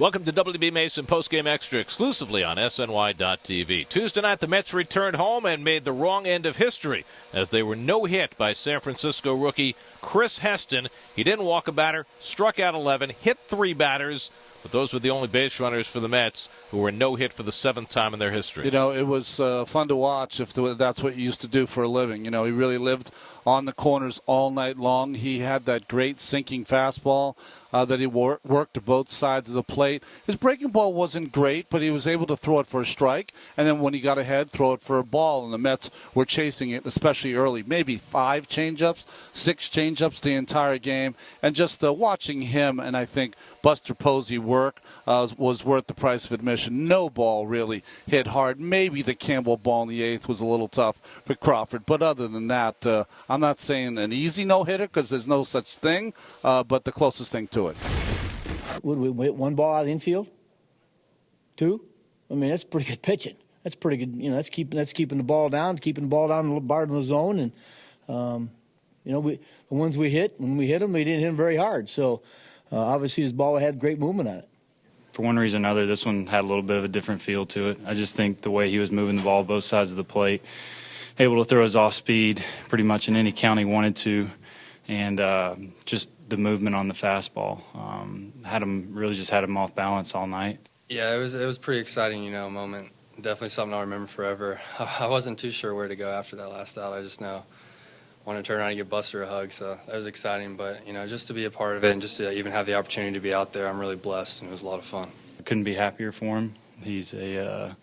Welcome to WB Mason Post Game Extra exclusively on SNY.TV. Tuesday night, the Mets returned home and made the wrong end of history as they were no-hit by San Francisco rookie Chris Heston. He didn't walk a batter, struck out 11, hit 3 batters, but those were the only base runners for the Mets who were no-hit for the 7th time in their history. You know, it was fun to watch if that's what you used to do for a living. You know, he really lived on the corners all night long. He had that great sinking fastball that he worked to both sides of the plate. His breaking ball wasn't great, but he was able to throw it for a strike, and then when he got ahead, throw it for a ball, and the Mets were chasing it, especially early. Maybe 5 changeups, 6 changeups the entire game, and just watching him and I think Buster Posey work was worth the price of admission. No ball really hit hard. Maybe the Campbell ball in the 8th was a little tough for Crawford, but other than that, I'm not saying an easy no-hitter because there's no such thing, but the closest thing to it. Would we hit 1 ball out of the infield? 2? I mean, that's pretty good pitching. That's pretty good. You know, that's keeping the ball down, keeping the ball down in the zone, and you know, the ones we hit, when we hit them, we didn't hit them very hard. So obviously, his ball had great movement on it. For one reason or another, this one had a little bit of a different feel to it. I just think the way he was moving the ball both sides of the plate, able to throw his off speed pretty much in any count he wanted to, and just the movement on the fastball had him off balance all night. Yeah, it was pretty exciting, moment. Definitely something I'll remember forever. I wasn't too sure where to go after that last out. I just know I wanted to turn around and give Buster a hug, so that was exciting. But just to be a part of it and just to even have the opportunity to be out there, I'm really blessed, and it was a lot of fun. I couldn't be happier for him. He's a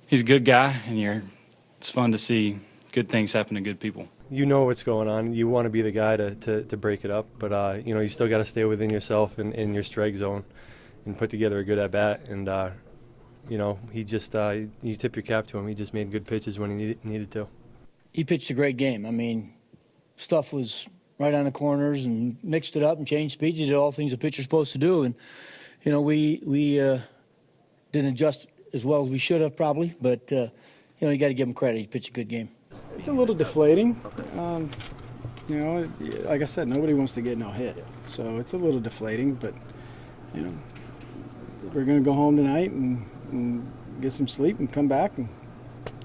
good guy, and it's fun to see good things happen to good people. You know what's going on. You want to be the guy to break it up, but you still got to stay within yourself and in your strike zone and put together a good at bat. And he just you tip your cap to him. He just made good pitches when he needed to. He pitched a great game. I mean, stuff was right on the corners and mixed it up and changed speed. He did all things a pitcher's supposed to do, and we didn't adjust as well as we should have probably, but you got to give him credit. He pitched a good game. It's a little deflating. Like I said, nobody wants to get no hit. So it's a little deflating, but, we're going to go home tonight and get some sleep and come back and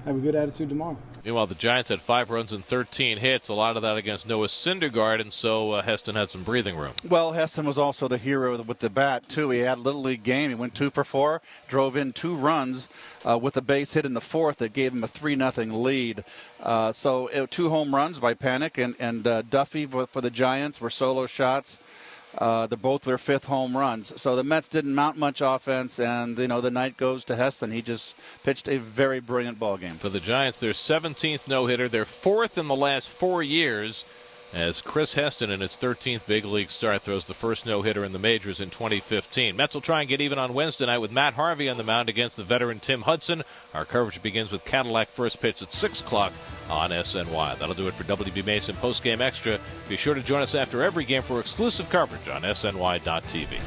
have a good attitude tomorrow. Meanwhile, the Giants had 5 runs and 13 hits, a lot of that against Noah Syndergaard, and so Heston had some breathing room. Well, Heston was also the hero with the bat, too. He had a Little League game. He went 2 for 4, drove in 2 runs with a base hit in the 4th that gave him a 3-0 lead. So 2 home runs by Panic and Duffy for the Giants were solo shots. They're both their 5th home runs. So the Mets didn't mount much offense, and, the night goes to Heston. He just pitched a very brilliant ball game. For the Giants, their 17th no-hitter, their 4th in the last 4 years, as Chris Heston in his 13th big league start throws the first no-hitter in the majors in 2015. Mets will try and get even on Wednesday night with Matt Harvey on the mound against the veteran Tim Hudson. Our coverage begins with Cadillac first pitch at 6 o'clock on SNY. That'll do it for WB Mason Post Game Extra. Be sure to join us after every game for exclusive coverage on SNY.TV.